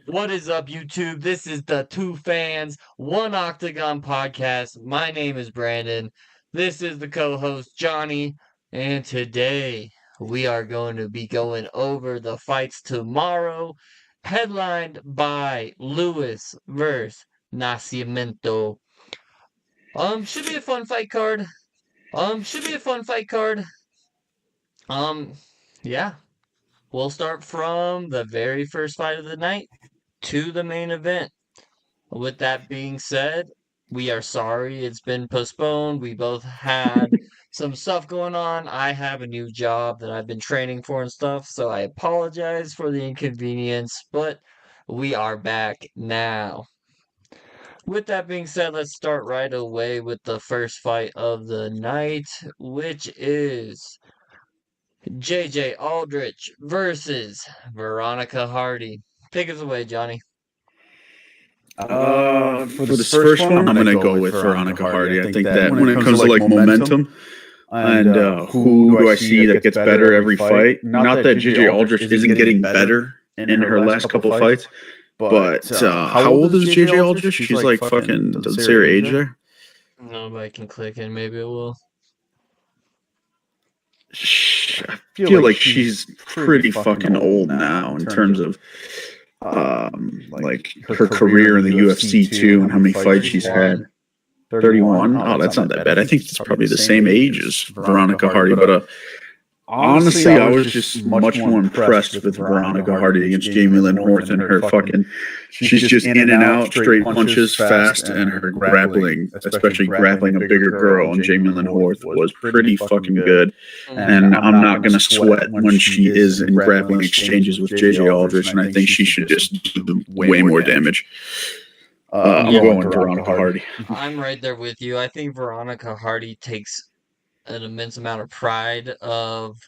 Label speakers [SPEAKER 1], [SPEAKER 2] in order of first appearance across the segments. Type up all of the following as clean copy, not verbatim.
[SPEAKER 1] What is up, YouTube? This is the Two Fans, One Octagon podcast. My name is Brandon. This is the co host, Johnny. And today we are going to be going over the fights tomorrow, headlined by Lewis versus Nascimento. Should be a fun fight card. Should be a fun fight card. Um, yeah. We'll start from the very first fight of the night to the main event. With that being said, we are sorry it's been postponed. We both had some stuff going on. I have a new job that I've been training for and stuff, so I apologize for the inconvenience, but we are back now. With that being said, let's start right away with the first fight of the night, which is JJ Aldrich versus Veronica Hardy. Take us away, Johnny.
[SPEAKER 2] For this first one, I'm gonna go with Veronica Hardy. I think that when it comes to like momentum and who do I see that gets better every fight? Not that JJ Aldrich isn't getting better in her last couple fights, but how old is JJ Aldrich? She's like fucking. Does it say her age there?
[SPEAKER 1] Nobody can click in. Maybe it will.
[SPEAKER 2] I feel like she's pretty fucking old now in terms of like her career in the UFC too, and how many fights she's had. 31. Oh, that's not that bad. I think it's probably the same age as Veronica Hardy, but honestly, I was just much more impressed with Veronica Hardy against Jamie Lynn Horth and her fucking. She's just in and out, straight punches, fast, and her grappling, especially grappling a bigger girl, and Jamie Lynn Horth was pretty fucking good. And I'm not gonna sweat when she is in grappling exchanges with JJ Aldrich, and I think she should just do way more damage. I'm going Veronica Hardy.
[SPEAKER 1] I'm right there with you. I think Veronica Hardy takes an immense amount of pride of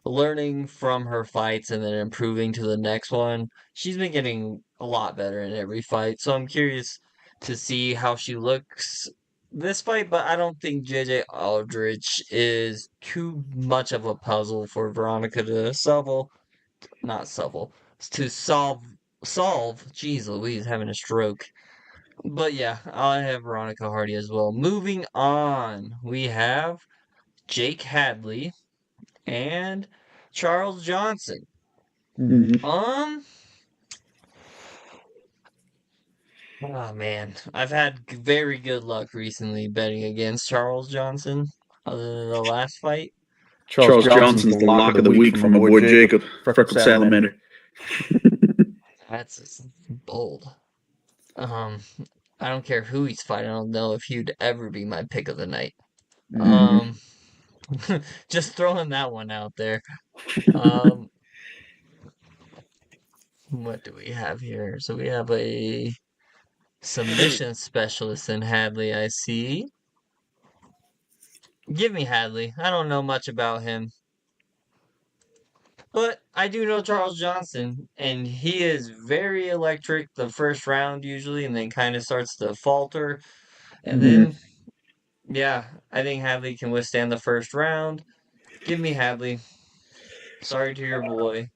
[SPEAKER 1] learning from her fights and then improving to the next one. She's been getting a lot better in every fight, so I'm curious to see how she looks this fight, but I don't think JJ Aldrich is too much of a puzzle for Veronica to not solve, to solve. Jeez Louise, having a stroke. But yeah, I have Veronica Hardy as well. Moving on, we have Jake Hadley and Charles Johnson.
[SPEAKER 2] Mm-hmm.
[SPEAKER 1] Oh man, I've had very good luck recently betting against Charles Johnson. Other than the last fight,
[SPEAKER 2] Charles Johnson's the lock of the week from my boy Jacob, Freckled Salamander.
[SPEAKER 1] that's bold. I don't care who he's fighting. I don't know if he'd ever be my pick of the night. Just throwing that one out there. What do we have here? So we have a submission specialist in Hadley, I see. Give me Hadley. I don't know much about him. But I do know Charles Johnson, and he is very electric the first round usually, and then kind of starts to falter. And then, yeah, I think Hadley can withstand the first round. Give me Hadley. Sorry to your boy.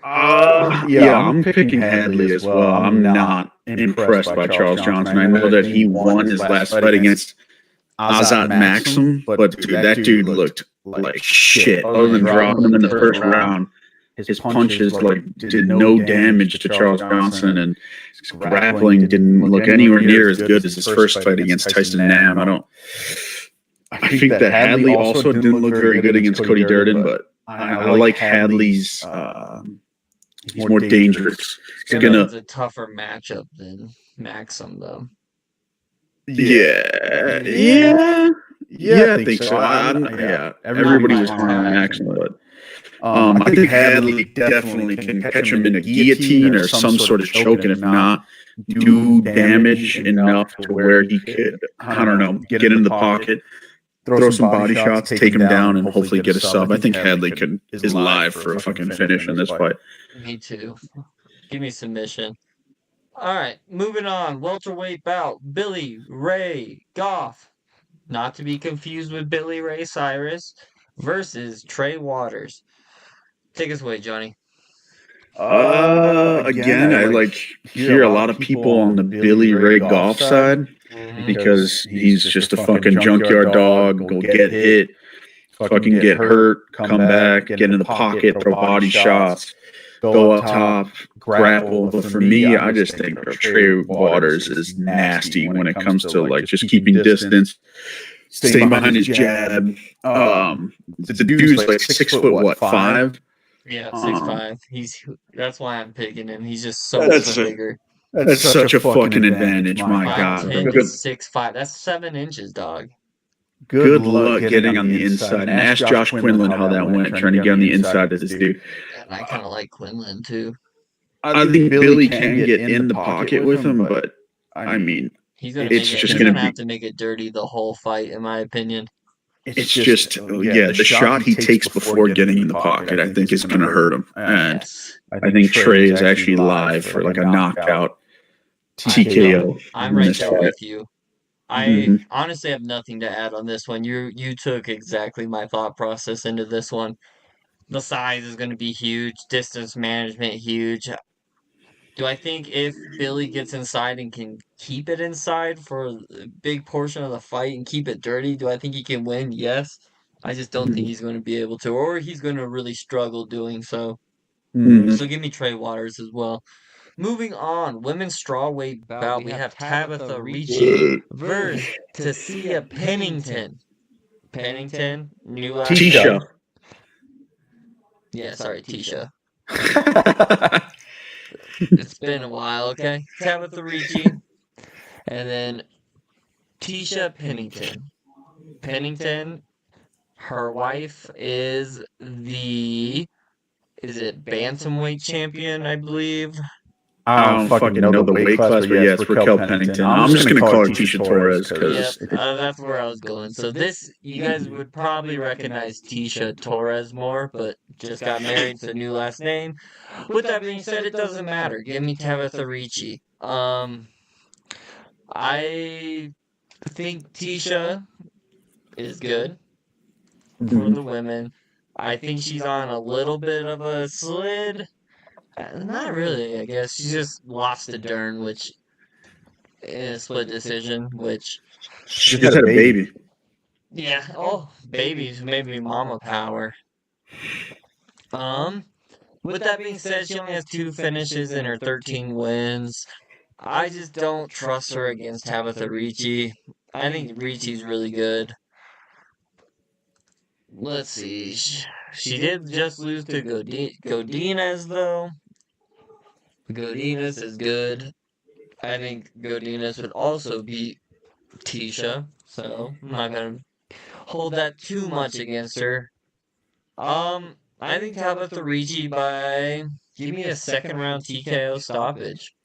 [SPEAKER 2] Yeah, I'm picking Hadley as well. I'm not impressed by Charles Johnson. I know that he won his last fight against Azat Maxim, but dude, that dude looked like shit. Other than dropping him in the first round, his punches like did no damage to Charles Johnson, and his grappling didn't look anywhere near as good as his first fight against Tyson Nam. I think that Hadley also didn't look very good against Cody Durden, but I like Hadley's. He's more dangerous.
[SPEAKER 1] It's a tougher matchup than Maxim, though.
[SPEAKER 2] Yeah, I think so. Everybody was on Maxim, but I think Hadley definitely can catch him in a guillotine or some sort of choke, and if not, do damage enough to where he could, I don't know, get in the pocket, throw some body shots, take him down, and hopefully get a sub. I think Hadley is live for a fucking finish in this fight.
[SPEAKER 1] Me too. Give me submission. All right, moving on. Welterweight bout. Billy Ray Goff, not to be confused with Billy Ray Cyrus, versus Trey Waters. Take us away, Johnny.
[SPEAKER 2] again, I hear a lot of people on the Billy Ray Goff side because he's just a fucking junkyard dog, will get hit, fucking get hurt, come back, get in the pocket, throw body shots, go up top, grapple. But for me, I just think Trey Waters is nasty when it comes to just keeping distance, staying behind his jab. The dude's like 6'5".
[SPEAKER 1] Yeah, 6'5". That's why I'm picking him. He's just so much bigger.
[SPEAKER 2] That's such a fucking advantage. My God.
[SPEAKER 1] 5'10" to 6'5". That's 7 inches, dog.
[SPEAKER 2] Good luck getting on the inside. And ask Josh Quinlan how that went, trying to get on the inside of this dude.
[SPEAKER 1] And I kind of like Quinlan, too.
[SPEAKER 2] I think Billy can get in the pocket with him, but, I mean,
[SPEAKER 1] he's gonna have to make it dirty the whole fight, in my opinion.
[SPEAKER 2] It's just the shot he takes before getting in the pocket, I think, is going to hurt him. And I think Trey is actually live for like a knockout TKO.
[SPEAKER 1] I'm right there with you. I honestly have nothing to add on this one. You took exactly my thought process into this one. The size is going to be huge. Distance management, huge. Do I think if Billy gets inside and can keep it inside for a big portion of the fight and keep it dirty, do I think he can win? Yes. I just don't think he's going to be able to, or he's going to really struggle doing so. So give me Trey Waters as well. Moving on, women's strawweight bout, we have Tabitha Ricci versus Tessia Pennington. Pennington, new last
[SPEAKER 2] Tisha.
[SPEAKER 1] Yeah, sorry, Tisha. It's been a while, okay? Tabitha Ricci. And then Tisha Pennington. Pennington, her wife is it bantamweight champion, I believe?
[SPEAKER 2] I don't fucking know the weight class, but yeah, it's Raquel Pennington. I'm just going to call her Tisha Torres.
[SPEAKER 1] That's where I was going. So you guys would probably recognize Tisha Torres more, but just got married, so new last name. With that being said, it doesn't matter. Give me Tabitha Ricci. I think Tisha is good for the women. I think she's on a little bit of a slid. Not really, I guess. She just lost to Dern, which in a split decision, which
[SPEAKER 2] she just had a baby.
[SPEAKER 1] Yeah. Oh, babies, maybe mama power. With that being said, she only has 2 finishes in her 13 wins. I just don't trust her against Tabitha Ricci. I think Ricci's really good. Let's see. She did just lose to Godinez, though. Godinez is good. I think Godinez would also beat Tisha, so I'm not going to hold that too much against her. I think Tabitha Ricci give me a second round TKO stoppage.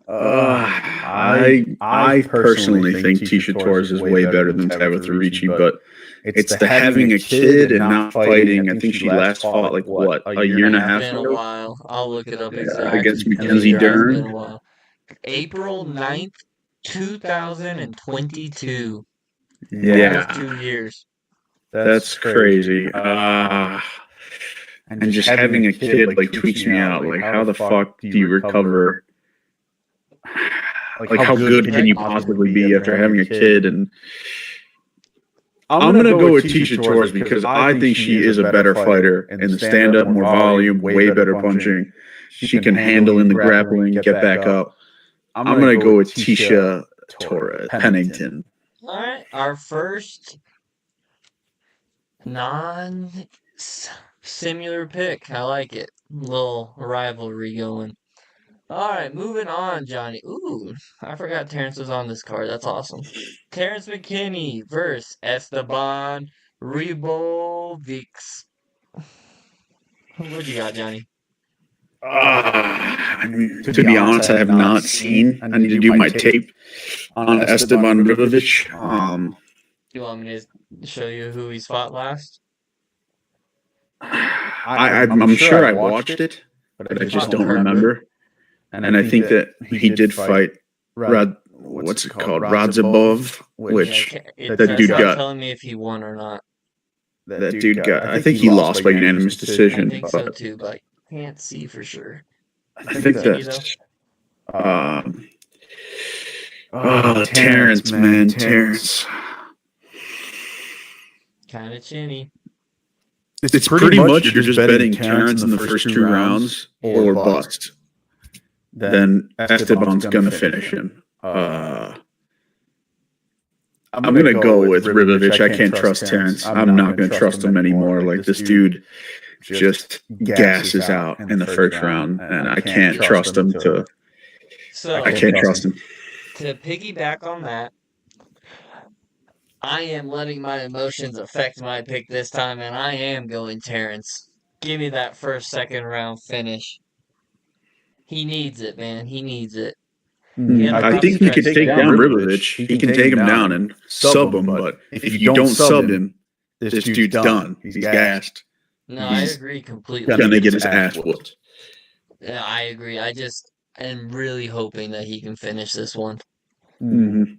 [SPEAKER 2] I personally think Tisha Torres is way better than Tabitha Ricci, but it's the having a kid and not fighting. I think she last fought a year and a half
[SPEAKER 1] ago? It's been a while. I'll look it up exactly.
[SPEAKER 2] Against Mackenzie Dern.
[SPEAKER 1] It's been a while. April 9th, 2022.
[SPEAKER 2] Yeah.
[SPEAKER 1] 2 years.
[SPEAKER 2] That's crazy. And just having a kid tweaks me out. How the fuck do you recover? How good can you possibly be after having a kid? And I'm gonna go with Tisha Torres because I think she is a better fighter in the stand-up, more volume, way better punching. She can handle in the grappling, get back up. I'm gonna go with Tisha Torres Pennington.
[SPEAKER 1] All right, our first non-similar pick. I like it. Little rivalry going. All right, moving on, Johnny. Ooh, I forgot Terrence was on this card. That's awesome. Terrence McKinney versus Esteban Ribovics. What you got, Johnny?
[SPEAKER 2] To be honest, I have not seen. I need to do my tape on Esteban Ribovic.
[SPEAKER 1] Do you want me to show you who he's fought last?
[SPEAKER 2] I'm sure I watched it, but I just don't remember. And I think that he did fight what's it called? Radzhabov, which that dude got.
[SPEAKER 1] Telling me if he won or not.
[SPEAKER 2] That dude got. I think he lost by unanimous decision.
[SPEAKER 1] I think so too, but I can't see for sure.
[SPEAKER 2] I think that's Terrence, man. Terrence.
[SPEAKER 1] Kind of chinny.
[SPEAKER 2] It's pretty much you're just betting Terrence in the first 2 rounds or bust. Then Esteban's going to finish him. I'm going to go with Ribovich. I can't trust Terrence. I'm not going to trust him anymore. Like, this dude just gasses out in the first round, and I can't trust him to.
[SPEAKER 1] So
[SPEAKER 2] I can't trust him.
[SPEAKER 1] To piggyback on that, I am letting my emotions affect my pick this time, and I am going Terrence. Give me that first, second round finish. He needs it, man. He needs it.
[SPEAKER 2] I think he can take down Ribovich. He can take him down and sub him, but if you don't sub him, this dude's done. He's gassed.
[SPEAKER 1] No, I agree completely.
[SPEAKER 2] He's gonna get his ass whooped.
[SPEAKER 1] Yeah, I agree. I just am really hoping that he can finish this one.
[SPEAKER 2] Mm-hmm.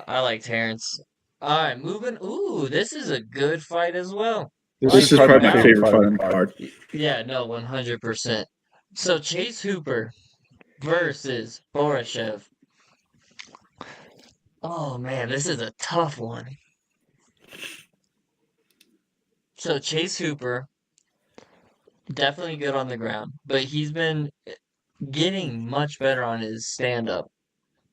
[SPEAKER 1] I like Terrence. All right, moving. Ooh, this is a good fight as well.
[SPEAKER 2] This is probably my favorite fight on the card.
[SPEAKER 1] Yeah, no, 100%. So Chase Hooper versus Borashev. Oh man, this is a tough one. So Chase Hooper, definitely good on the ground, but he's been getting much better on his stand-up.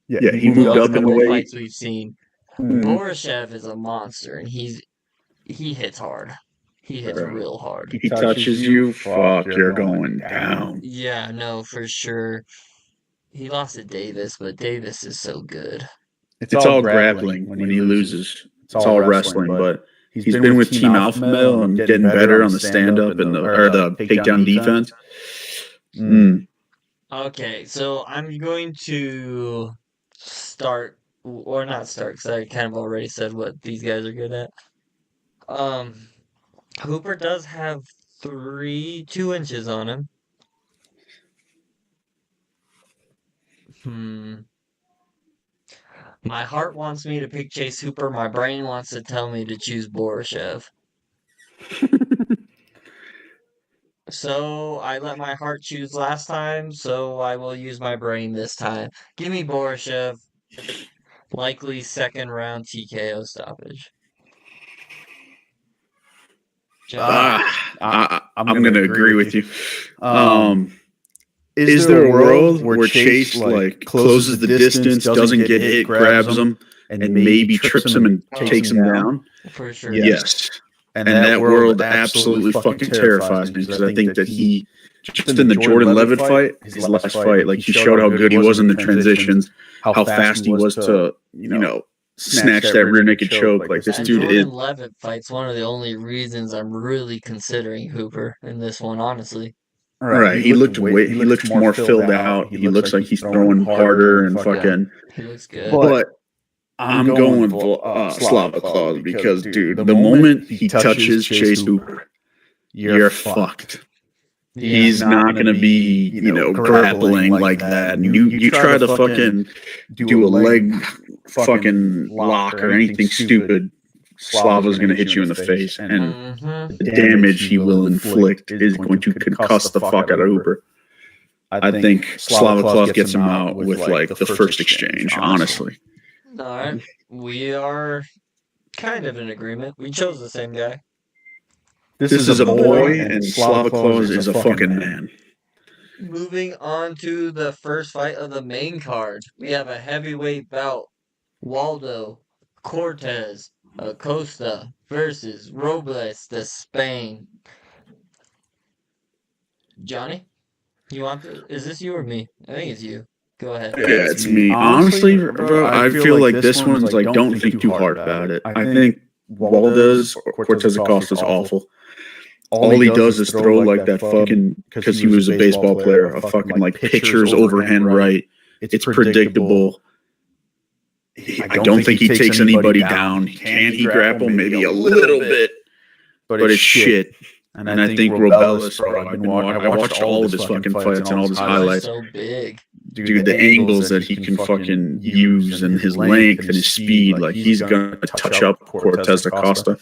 [SPEAKER 2] Yeah, he moved up in the weight.
[SPEAKER 1] Fights we've seen. Borashev is a monster, and he hits hard. He hits real hard.
[SPEAKER 2] He touches you, fuck, you're going down.
[SPEAKER 1] Yeah, no, for sure. He lost to Davis, but Davis is so good.
[SPEAKER 2] It's all grappling when he loses. It's all wrestling, but he's been with Team Alpha Male and getting better on the stand-up and the takedown defense.
[SPEAKER 1] Okay, so I'm going to start, or not start, because I kind of already said what these guys are good at. Hooper does have 2 inches on him. My heart wants me to pick Chase Hooper. My brain wants to tell me to choose Borashev. So I let my heart choose last time, so I will use my brain this time. Give me Borashev. Likely second round TKO stoppage.
[SPEAKER 2] I'm going to agree with you. Is there a world where Chase like closes the distance, doesn't get hit, grabs him, and maybe trips him and takes him down?
[SPEAKER 1] For sure.
[SPEAKER 2] Yes. And that world absolutely fucking terrifies me because I think that he, just in the Jordan Levitt fight, his last fight, like he showed how good he was in the transitions, how fast he was to, snatch that rear naked choke. Like this dude is.
[SPEAKER 1] Jordan Levitt fight's one of the only reasons I'm really considering Hooper in this one, honestly.
[SPEAKER 2] Right, he looked more filled out. He looks like he's throwing harder and fucking.
[SPEAKER 1] He looks good.
[SPEAKER 2] But I'm going with Slava Claus because, dude, the moment he touches Chase Hooper, you're fucked. Yeah, he's not going to be, grappling like that. And you try to fucking do a leg fucking lock or anything stupid, Slava's going to hit you in the face. And the damage he will inflict is going to concuss the fuck out of Hooper. I think Slava Claus gets him out with, like, the first exchange, honestly.
[SPEAKER 1] All right. We are kind of in agreement. We chose the same guy.
[SPEAKER 2] This is a boy, and Slava Claus is a fucking man.
[SPEAKER 1] Moving on to the first fight of the main card. We have a heavyweight bout. Waldo Cortez Acosta versus Robles de Spain. Johnny, you want this? Is this you or me? I think it's you. Go ahead.
[SPEAKER 2] Yeah, it's me. Honestly, bro, I feel like this one's like, don't think too hard about it. I think Waldo's Cortez Acosta is awful. All he does is throw like that fucking, because he was a baseball player, a fucking like pitcher's overhand right. It's predictable. I don't think he takes anybody down. Can he grapple? Maybe a little bit, but it's shit. And I think Robles, bro, I watched all of his fucking fights and all his highlights.
[SPEAKER 1] So big.
[SPEAKER 2] Dude, the angles that he can fucking use and his length and his speed, like he's gonna touch up Cortez Acosta.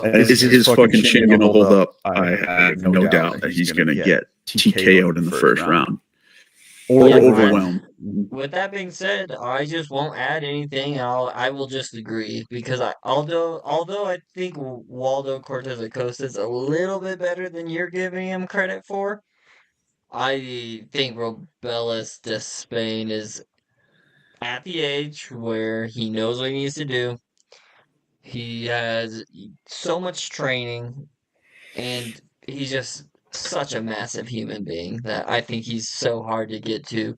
[SPEAKER 2] Is his fucking chin gonna hold up? I have no doubt that he's gonna get TKO'd in the first round. or
[SPEAKER 1] Yeah,
[SPEAKER 2] overwhelmed.
[SPEAKER 1] with that being said, I just won't add anything. I will just agree because although I think Waldo Cortez Acosta is a little bit better than you're giving him credit for, I think Robelis Despain is at the age where he knows what he needs to do. He has so much training, and he's just such a massive human being that I think he's so hard to get to.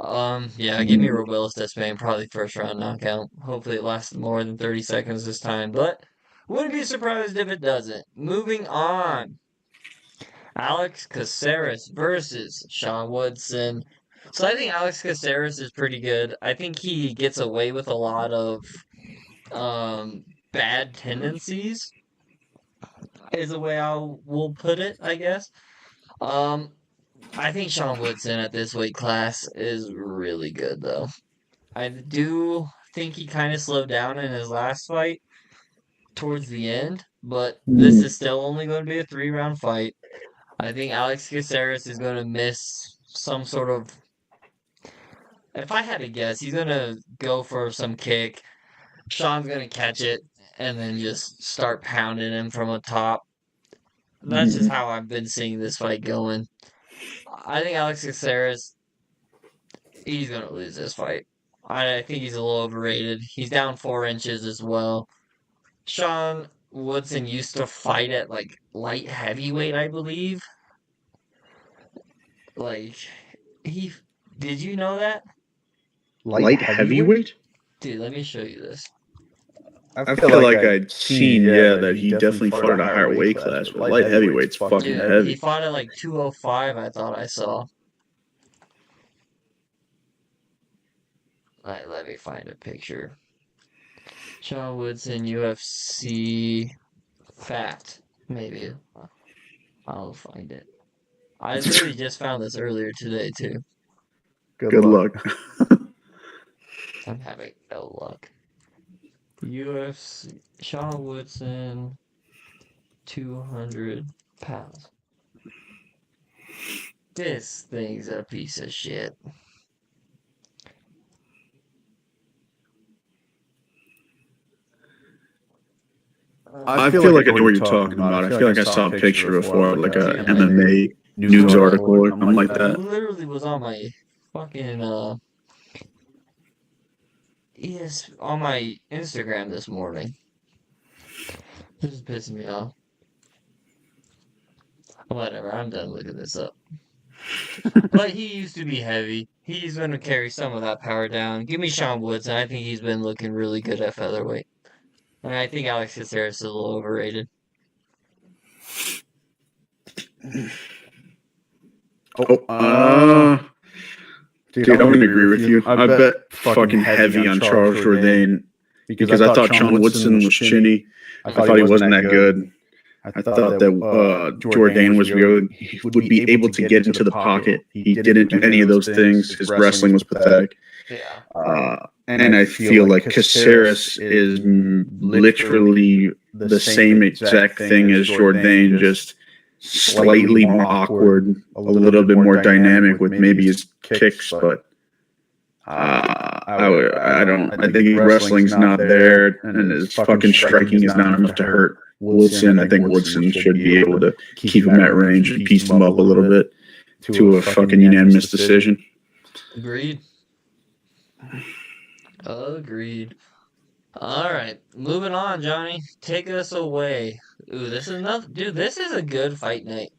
[SPEAKER 1] Yeah, give me Robelis Despain, probably first round knockout. Hopefully it lasts more than 30 seconds this time, but wouldn't be surprised if it doesn't. Moving on. Alex Caceres versus Sean Woodson. So I think Alex Caceres is pretty good. I think he gets away with a lot of bad tendencies, is the way I will put it, I guess. Um, I think Sean Woodson at this weight class is really good, though. I do think he kind of slowed down in his last fight towards the end, but this is still only going to be a 3 round fight. I think Alex Caceres is going to miss some sort of. If I had to guess, he's going to go for some kick. Sean's going to catch it and then just start pounding him from the top. That's just how I've been seeing this fight going. I think Alex Caceres, he's going to lose this fight. I think he's a little overrated. He's down 4 inches as well. Sean Woodson used to fight at like light heavyweight, I believe. Like he did you know that?
[SPEAKER 2] Light heavyweight?
[SPEAKER 1] Dude, let me show you this.
[SPEAKER 2] I feel like I'd seen, yeah, that he definitely fought at a higher weight class, but light heavyweight's fucking
[SPEAKER 1] Dude, he
[SPEAKER 2] heavy.
[SPEAKER 1] fought at like 205, I thought I saw. Let me find a picture. Sean Woodson, UFC fat. Maybe. I'll find it. I literally just found this earlier today, too.
[SPEAKER 2] Good luck.
[SPEAKER 1] I'm having no luck. UFC, Sean Woodson, 200 pounds. This thing's a piece of shit.
[SPEAKER 2] I feel like I know what you're talking about. I feel like I saw a picture before, like a MMA news article or something like that.
[SPEAKER 1] It literally was on my fucking on my Instagram this morning. This is pissing me off. Whatever, I'm done looking this up. But he used to be heavy. He's going to carry some of that power down. Give me Sean Woods, and I think he's been looking really good at featherweight. And I think Alex Caceres is a little overrated.
[SPEAKER 2] Dude, I'm gonna agree with you. I bet fucking heavy on Charles Jourdain because I thought Sean Woodson was chinny. I thought he wasn't that good. I thought that Jourdain would be able to get into the pocket. He didn't do any of those things. His wrestling was pathetic.
[SPEAKER 1] Yeah.
[SPEAKER 2] And I feel like Caceres is literally the same exact thing as Jordan, just slightly more awkward, a little bit more dynamic with maybe his kicks, but I don't. I think his wrestling's not there, and his fucking striking is not enough to hurt Woodson. I think Woodson should be able to keep him at range and piece him up a little bit to a fucking unanimous decision.
[SPEAKER 1] Agreed. Agreed. All right, moving on, Johnny. Take us away. Ooh, this is nothing, dude. This is a good fight night.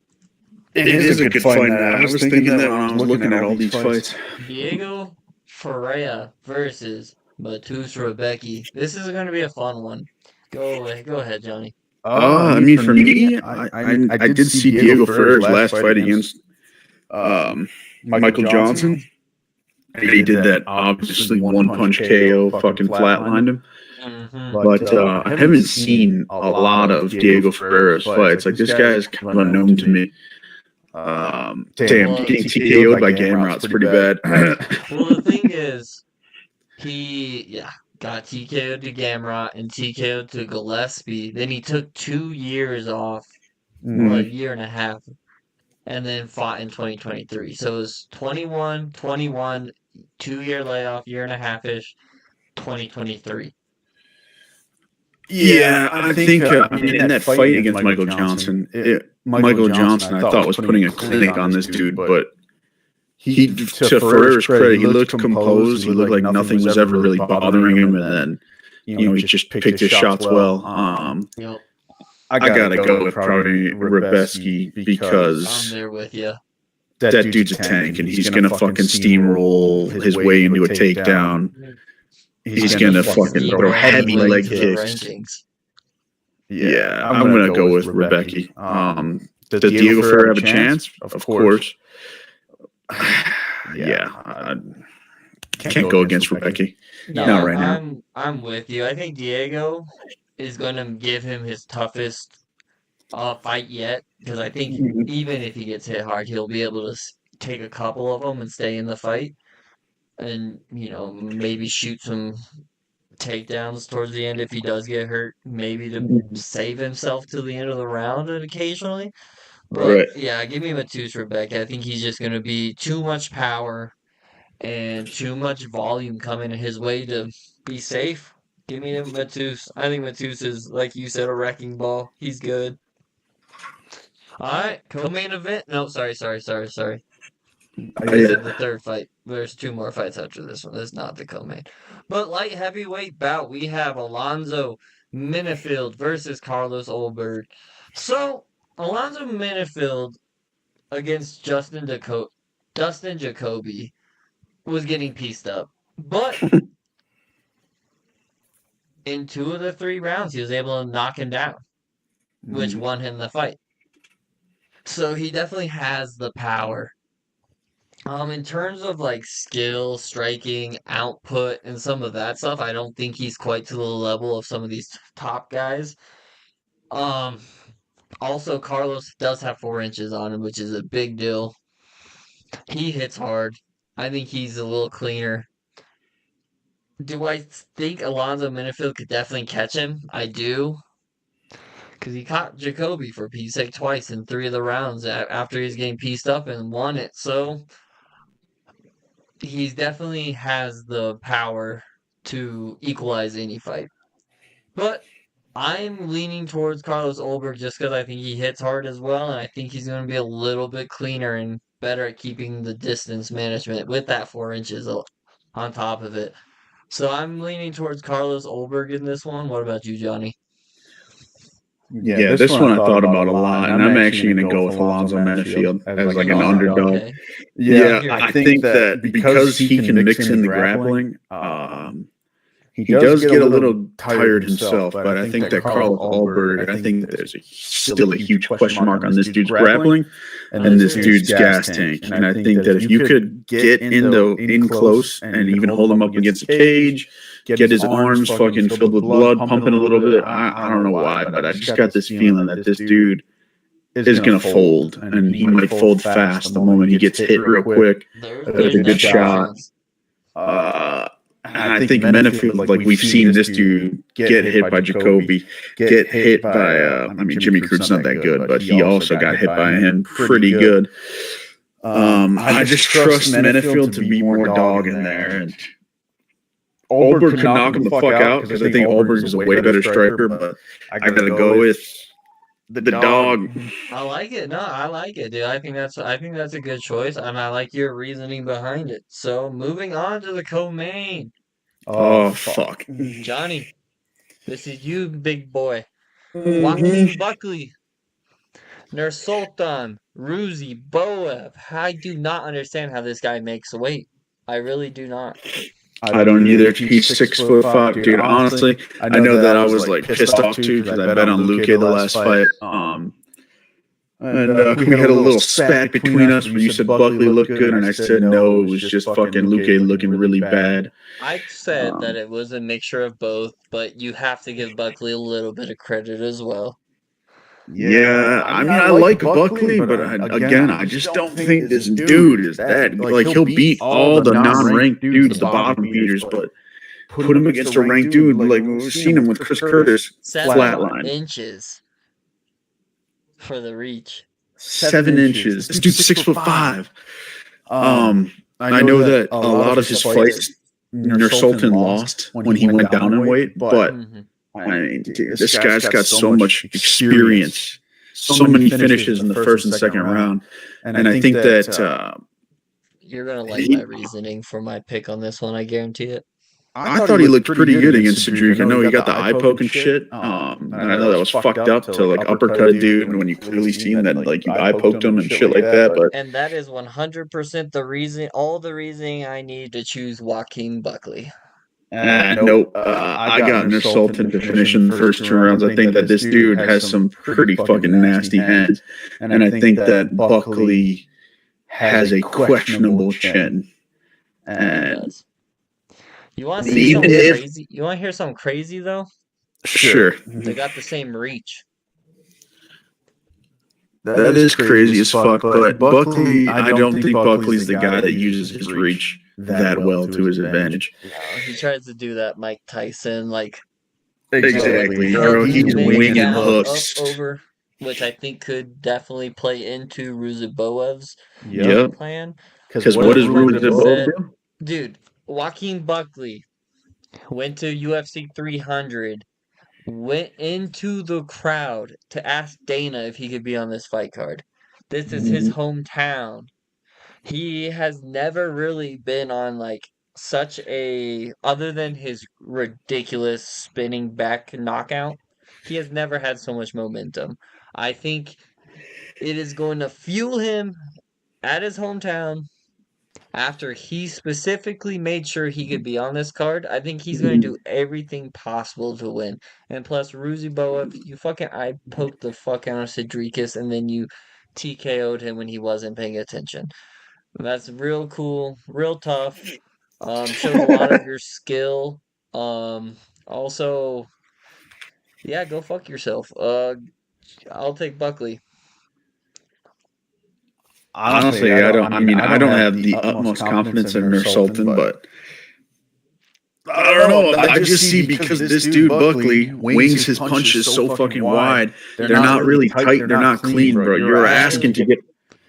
[SPEAKER 2] It is a good fight night. I was thinking that when I was looking at all these fights.
[SPEAKER 1] Diego Ferreira versus Matus Rebecki. This is going to be a fun one. Go ahead, Johnny.
[SPEAKER 2] I mean, for me, I did see Diego Ferreira's last fight against Michael Johnson. He did that obviously one-punch KO, fucking flatlined him. But I haven't seen a lot of Diego Ferreira's fights. Like, this guy is kind of unknown to me. Damn, getting TKO'd by Gamrot's pretty bad.
[SPEAKER 1] Well, the thing is, he got TKO'd to Gamrot and TKO'd to Gillespie. Then he took 2 years off, or a year and a half. and then fought in 2023. So it was 21, 21, 2-year layoff, year and a half-ish, 2023.
[SPEAKER 2] Yeah, I think in that fight against Michael Johnson, Michael Johnson, I thought was putting a clinic on this dude, but he, to Ferrera's credit, he looked composed. He looked like nothing was ever really bothering him, and then he just picked his shots well.
[SPEAKER 1] Yep.
[SPEAKER 2] I gotta go with probably Rebeski because
[SPEAKER 1] I'm there with you.
[SPEAKER 2] that dude's a tank, and he's gonna fucking steamroll his way into a takedown. He's gonna fucking throw heavy leg kicks. Yeah, I'm gonna go with Rebecca. Does Diego Ferreira have a chance? Of course. Yeah, I can't go against Rebecca.
[SPEAKER 1] Yeah,
[SPEAKER 2] Not right now.
[SPEAKER 1] I'm with you. I think Diego is going to give him his toughest fight yet, because I think even if he gets hit hard, he'll be able to take a couple of them and stay in the fight, and maybe shoot some takedowns towards the end if he does get hurt, maybe to save himself to the end of the round and occasionally. But yeah, give me Matus Rebecca. I think he's just going to be too much power and too much volume coming his way to be safe. Give me Matus. I think Matus is, like you said, a wrecking ball. He's good. All right, co-main event. No, sorry. I said the third fight. There's 2 more fights after this one. This is not the co-main. But light heavyweight bout, we have Alonzo Minifield versus Carlos Olberg. So, Alonzo Minifield against Dustin Jacoby was getting pieced up. But in 2 of the 3 rounds, he was able to knock him down, which won him the fight. So he definitely has the power. In terms of like skill, striking, output, and some of that stuff, I don't think he's quite to the level of some of these top guys. Also, Carlos does have 4 inches on him, which is a big deal. He hits hard. I think he's a little cleaner. Do I think Alonzo Minifield could definitely catch him? I do. Because he caught Jacoby for Pete's sake twice in 3 of the rounds after he was getting pieced up and won it. So he definitely has the power to equalize any fight. But I'm leaning towards Carlos Olberg just because I think he hits hard as well, and I think he's going to be a little bit cleaner and better at keeping the distance management with that 4 inches on top of it. So I'm leaning towards Carlos Olberg in this one. What about you, Johnny?
[SPEAKER 2] Yeah, this one I thought about a lot, and I'm actually going to go with Alonzo Menifield as like an underdog.
[SPEAKER 1] Okay.
[SPEAKER 2] Yeah, I think that because he can mix in the grappling, he does get a little tired himself, but I think that Carlos Ulberg, I think that there's still a huge question mark on this dude's grappling and this dude's gas tank. And I think that if you could get in close and even hold him up against a cage, get his arms fucking filled with blood, pumping a little bit, I don't know why, but I just got this feeling that this dude is going to fold, and he might fold fast the moment he gets hit real quick. That's a good shot. And I think Menifield, like we've seen this dude get hit by Jacoby, get hit by, Jimmy Crude's not that good, but he also got hit by him pretty good. I just trust Menifield to be more dog in there. And Olberg could knock him the fuck out because I think Olberg is a way better striker, but I got to go with the dog.
[SPEAKER 1] I like it. No, I like it, dude. I think that's a good choice, and I like your reasoning behind it. So moving on to the co-main.
[SPEAKER 2] Oh fuck,
[SPEAKER 1] Johnny, this is you, big boy. Joaquin Buckley, Nursultan, Ruzi, Boev. I do not understand how this guy makes weight. I really do not.
[SPEAKER 2] I don't either. He's 6'5", dude. Honestly, I know that I was like pissed off too because I bet on Luque the last fight. And we had a little spat between us where you said Buckley looked good, and I said no, it was just fucking Luque looking really bad.
[SPEAKER 1] I said that it was a mixture of both, but you have to give Buckley a little bit of credit as well.
[SPEAKER 2] Yeah, I like Buckley, but again, I just don't think this dude is that. Like, he'll beat all the non-ranked dudes, the bottom beaters, but put him against a ranked dude, like we've seen him with Chris Curtis,
[SPEAKER 1] 7
[SPEAKER 2] flatline.
[SPEAKER 1] inches for the reach.
[SPEAKER 2] 7 inches. This dude's 6'5". I know that a lot of his fights, Sultan lost when he went down in weight, but I mean, dude, this guy's got so much experience, so many finishes in the first and second round, and I think that
[SPEAKER 1] you're gonna like my reasoning for my pick on this one. I guarantee it.
[SPEAKER 2] I thought he looked pretty good against Cedric. I know he got the eye poke and shit. And I know that was fucked up to like uppercut a dude when you clearly seen that like you eye poked him and shit like that. But
[SPEAKER 1] and that is 100% the reason, all the reasoning I need to choose Joaquin Buckley.
[SPEAKER 2] Nope. I got Sultan to finish in the first 2 rounds. I think that this dude has some pretty fucking nasty hands, and I think that Buckley has a questionable chin. And
[SPEAKER 1] you want to see something crazy? You want to hear something crazy though?
[SPEAKER 2] Sure.
[SPEAKER 1] They got the same reach.
[SPEAKER 2] That is crazy as fuck, but Buckley, I don't think Buckley's the guy that uses his reach that well to his advantage.
[SPEAKER 1] No, he tries to do that Mike Tyson, like
[SPEAKER 2] exactly. Bro, he's winging hooks
[SPEAKER 1] over, which I think could definitely play into Ruziboev's plan.
[SPEAKER 2] Because what does Ruziboev do?
[SPEAKER 1] Dude, Joaquin Buckley went to UFC 300. Went into the crowd to ask Dana if he could be on this fight card. This is his hometown. He has never really been on like such a, other than his ridiculous spinning back knockout, he has never had so much momentum. I think it is going to fuel him at his hometown. After he specifically made sure he could be on this card, I think he's going to do everything possible to win. And plus, Ruziboev, you fucking eye poked the fuck out of Cedricus, and then you TKO'd him when he wasn't paying attention. That's real cool, real tough. Shows a lot of your skill. Also, yeah, go fuck yourself. I'll take Buckley.
[SPEAKER 2] Honestly, I don't. I mean, I don't have the utmost confidence in Sultan, but I don't know. I just see because this dude Buckley wings his punches so fucking wide. They're not really tight. They're not clean, bro. You're asking to get.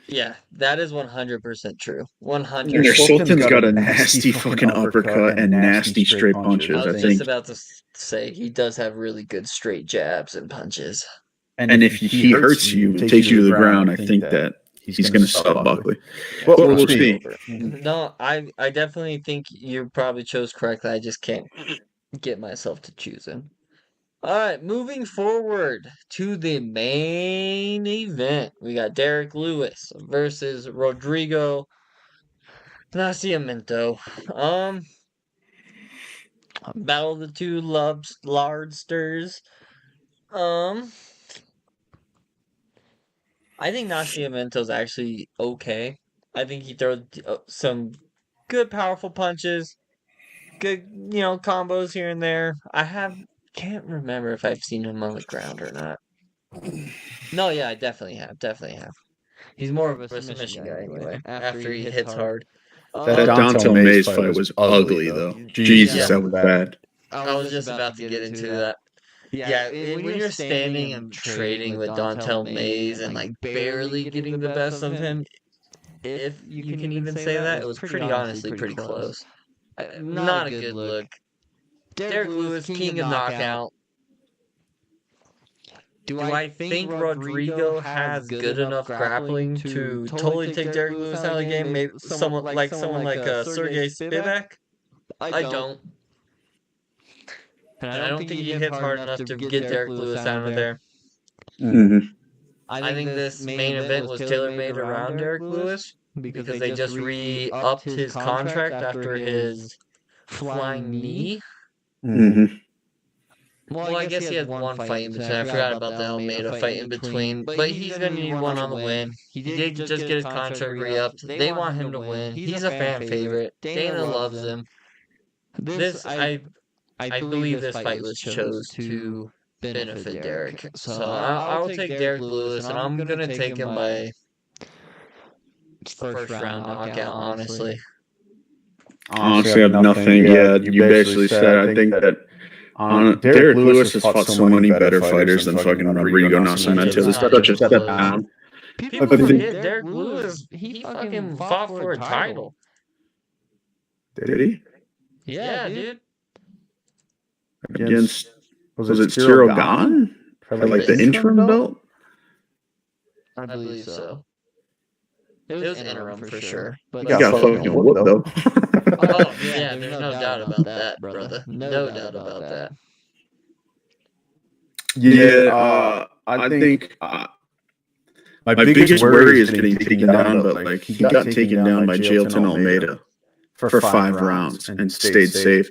[SPEAKER 1] Yeah, that is 100% true. 100%.
[SPEAKER 2] Sultan's got a nasty fucking uppercut and nasty straight punches.
[SPEAKER 1] I was just about to say he does have really good straight jabs and punches.
[SPEAKER 2] And if he hurts you and takes you to the ground, I think that he's going to stop Buckley.
[SPEAKER 1] But we'll see. No, I definitely think you probably chose correctly. I just can't get myself to choose him. All right, moving forward to the main event. We got Derek Lewis versus Rodrigo Nascimento. Battle of the two lardsters. I think Nascimento's actually okay. I think he throws some good, powerful punches, good, combos here and there. Can't remember if I've seen him on the ground or not. No, yeah, I definitely have. He's more of a submission guy anyway. After he hits hard.
[SPEAKER 2] That Dontel Mays fight was ugly, though. Jesus, that was bad.
[SPEAKER 1] I was just about to get into that. Yeah, when you're standing and trading with Dontel Mays and like barely getting the best of him, if you can even say that, it was honestly pretty close. Not a good look. Derek Lewis, king of knockout. Do I think Rodrigo has good enough grappling to totally take Derek Lewis out of the game? Maybe someone like Sergey Spivak? I don't. And I don't think he hits hard enough to get Derek Lewis out of there.
[SPEAKER 2] Mm-hmm.
[SPEAKER 1] I think this main event was tailor-made around Derek Lewis because they just re-upped his contract after his flying knee.
[SPEAKER 2] Mm-hmm.
[SPEAKER 1] Well, I guess he had one fight in between. I forgot about the Almeida fight in between. But he's going to need one on the win. He did just get his contract re-upped. They want him to win. He's a fan favorite. Dana loves him. I believe this fight was chose to benefit Derek. So I'll take Derek Lewis, and I'm going to take him by first round knockout, honestly.
[SPEAKER 2] Honestly, I have nothing. Yeah, you basically said. I think that Derek Lewis has fought so many better fighters than fucking Rodrigo Nascimento. This is such a step down.
[SPEAKER 1] People forget Derek Lewis, he fucking fought for a title.
[SPEAKER 2] Did he?
[SPEAKER 1] Yeah, dude.
[SPEAKER 2] Against, was it Cyril Gahn? For like the interim belt?
[SPEAKER 1] I believe so. It was interim for sure. But
[SPEAKER 2] he got fucking whooped, though.
[SPEAKER 1] Oh, yeah, there's no doubt about that, brother. No doubt about that.
[SPEAKER 2] Yeah, I think my biggest worry is getting taken down, but like he got taken down by Jailton Almeida for 5 rounds and stayed safe.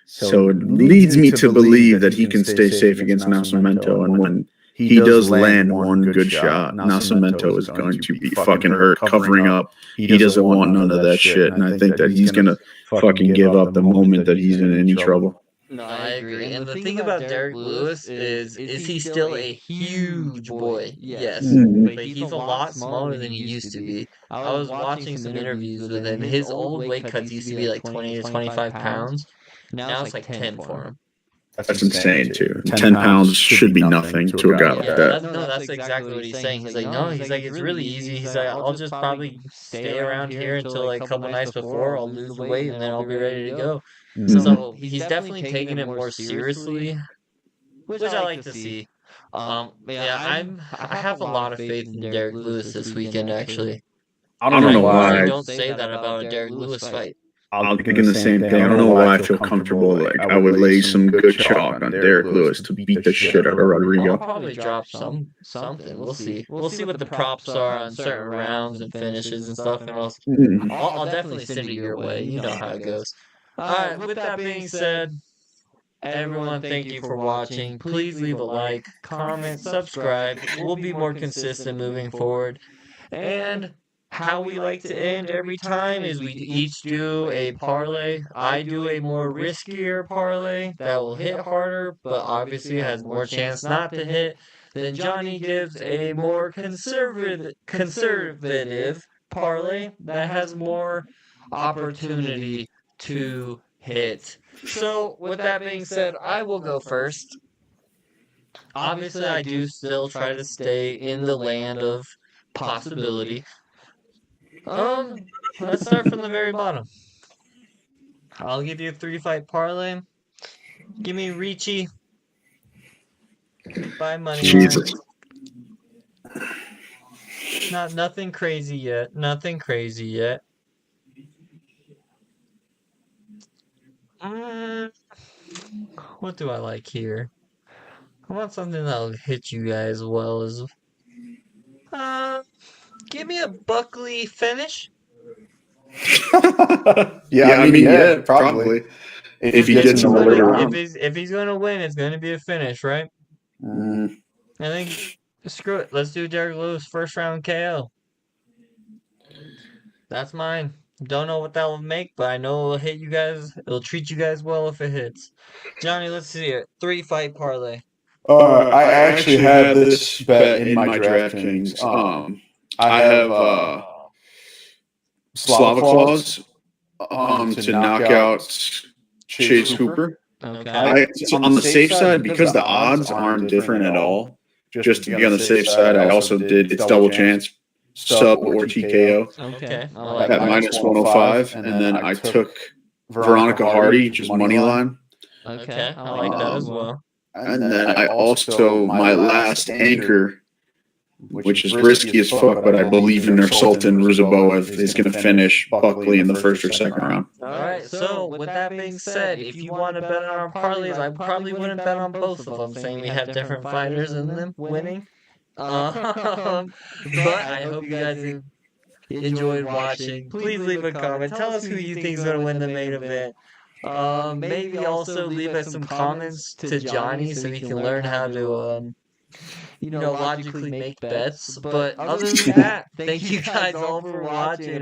[SPEAKER 2] So it leads me to believe that he can stay safe against Nascimento, and when he does land one good shot, Nascimento is going to be fucking hurt, covering up. He doesn't want none of that shit, and I think that he's going to fucking give up the moment that he's in any trouble.
[SPEAKER 1] No, I agree. And the thing about Derek Lewis is he still a huge boy? Yes. But he's a lot smaller than he used to be. I was watching some interviews with him. His old weight cuts used to be like 20 to 25 pounds. Now it's like 10 for him.
[SPEAKER 2] That's insane, too. 10 pounds should be nothing to a guy like that.
[SPEAKER 1] That's exactly what he's saying. He's like, no, he's like, it's really easy. He's like, I'll just probably stay around here until like a couple nights before. I'll lose the weight and then I'll be ready to go. So he's definitely taking it more seriously, which I like to see. I have a lot of faith in Derek Lewis this weekend, actually.
[SPEAKER 2] I don't know why.
[SPEAKER 1] I don't say that about a Derek Lewis fight.
[SPEAKER 2] I'm thinking the same thing. I don't know why I feel comfortable. Like I would lay some good chalk on Derek Lewis to beat the shit out of Rodrigo.
[SPEAKER 1] I'll probably drop something. We'll see. We'll see what the props are on certain rounds and finishes and stuff. And I'll definitely send it your way. You know how it goes. All right. With that being said, everyone, thank you for watching. Please leave a like, comment, subscribe. We'll be more consistent moving forward. And how we like to end every time is we each do a parlay. I do a more riskier parlay that will hit harder, but obviously has more chance not to hit. Then Johnny gives a more conservative parlay that has more opportunity to hit. So, with that being said, I will go first. Obviously, I do still try to stay in the land of possibility. Let's start from the very bottom. I'll give you a 3-fight parlay. Give me Ricci by money
[SPEAKER 2] Jesus.
[SPEAKER 1] line. Nothing crazy yet. Nothing crazy yet. What do I like here? I want something that'll hit you guys as well as. Give me a Buckley finish.
[SPEAKER 2] Yeah, I mean, probably. If he gets him later round.
[SPEAKER 1] If he's going to win, it's going to be a finish, right? I think, screw it. Let's do Derek Lewis first round KO. That's mine. Don't know what that will make, but I know it'll hit you guys. It'll treat you guys well if it hits. Johnny, let's see it. 3-fight parlay.
[SPEAKER 2] I actually have this bet in my DraftKings. I have Slava Claus to knock out Chase Hooper.
[SPEAKER 1] Okay.
[SPEAKER 2] So on the safe side, because the odds aren't different at all, just to be on the safe side, I also did it's double chance, sub or TKO.
[SPEAKER 1] Okay.
[SPEAKER 2] At minus 105, and then I took Veronica Hardy, just money line.
[SPEAKER 1] Okay, I like that as well.
[SPEAKER 2] And then I also, my last anchor, which is risky as fuck, but I believe in Sultan Ruzaboev is going to finish Buckley in the first or second round.
[SPEAKER 1] All right, so with that being said, if you want to bet on our parlays, I probably wouldn't bet on both of them, saying we have different fighters in them winning. But I hope you guys enjoyed watching. Please leave a comment. Tell us who you think is going to win the main event. Maybe also leave us some comments to Johnny so he can learn how to, logically make bets. But other than that, thank you guys all for watching.